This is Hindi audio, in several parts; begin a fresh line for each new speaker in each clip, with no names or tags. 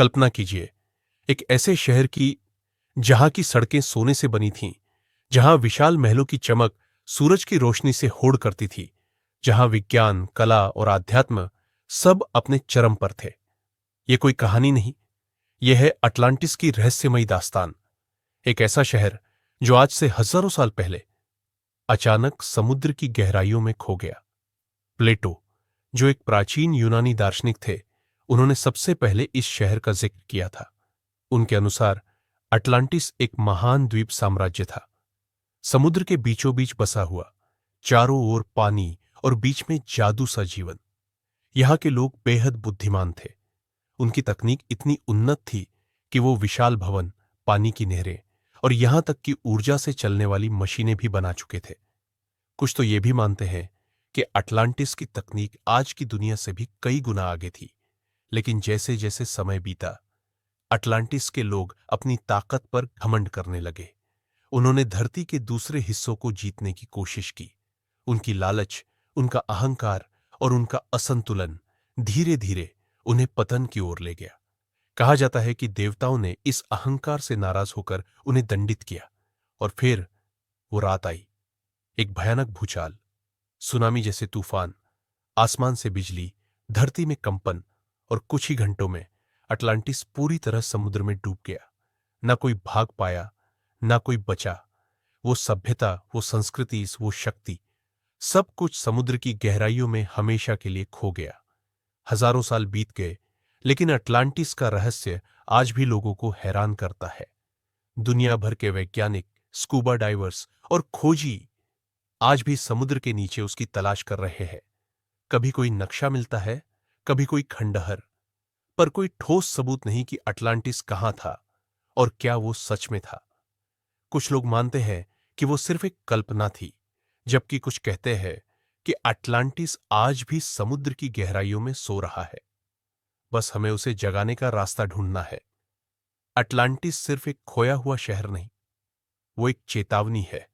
कल्पना कीजिए, एक ऐसे शहर की जहां की सड़कें सोने से बनी थीं, जहां विशाल महलों की चमक सूरज की रोशनी से होड़ करती थी, जहां विज्ञान, कला और आध्यात्म सब अपने चरम पर थे। यह कोई कहानी नहीं, यह है अटलांटिस की रहस्यमयी दास्तान। एक ऐसा शहर जो आज से हजारों साल पहले अचानक समुद्र की गहराइयों में खो गया। प्लेटो, जो एक प्राचीन यूनानी दार्शनिक थे, उन्होंने सबसे पहले इस शहर का जिक्र किया था। उनके अनुसार अटलांटिस एक महान द्वीप साम्राज्य था, समुद्र के बीचों बीच बसा हुआ, चारों ओर पानी और बीच में जादू सा जीवन। यहां के लोग बेहद बुद्धिमान थे। उनकी तकनीक इतनी उन्नत थी कि वो विशाल भवन, पानी की नहरें और यहां तक कि ऊर्जा से चलने वाली मशीनें भी बना चुके थे। कुछ तो ये भी मानते हैं कि अटलांटिस की तकनीक आज की दुनिया से भी कई गुना आगे थी। लेकिन जैसे जैसे समय बीता, अटलांटिस के लोग अपनी ताकत पर घमंड करने लगे। उन्होंने धरती के दूसरे हिस्सों को जीतने की कोशिश की। उनकी लालच, उनका अहंकार और उनका असंतुलन धीरे धीरे उन्हें पतन की ओर ले गया। कहा जाता है कि देवताओं ने इस अहंकार से नाराज होकर उन्हें दंडित किया। और फिर वो रात आई, एक भयानक भूचाल, सुनामी जैसे तूफान, आसमान से बिजली, धरती में कंपन, और कुछ ही घंटों में अटलांटिस पूरी तरह समुद्र में डूब गया। ना कोई भाग पाया, ना कोई बचा। वो सभ्यता, वो संस्कृति, वो शक्ति, सब कुछ समुद्र की गहराइयों में हमेशा के लिए खो गया। हजारों साल बीत गए, लेकिन अटलांटिस का रहस्य आज भी लोगों को हैरान करता है। दुनिया भर के वैज्ञानिक, स्कूबा डाइवर्स और खोजी आज भी समुद्र के नीचे उसकी तलाश कर रहे हैं। कभी कोई नक्शा मिलता है, कभी कोई खंडहर, पर कोई ठोस सबूत नहीं कि अटलांटिस कहां था और क्या वो सच में था। कुछ लोग मानते हैं कि वो सिर्फ एक कल्पना थी, जबकि कुछ कहते हैं कि अटलांटिस आज भी समुद्र की गहराइयों में सो रहा है। बस हमें उसे जगाने का रास्ता ढूंढना है। अटलांटिस सिर्फ एक खोया हुआ शहर नहीं, वो एक चेतावनी है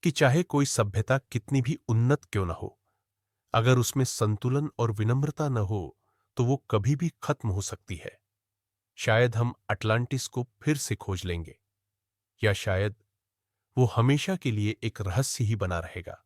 कि चाहे कोई सभ्यता कितनी भी उन्नत क्यों न हो, अगर उसमें संतुलन और विनम्रता न हो तो वो कभी भी खत्म हो सकती है। शायद हम अटलांटिस को फिर से खोज लेंगे, या शायद वो हमेशा के लिए एक रहस्य ही बना रहेगा।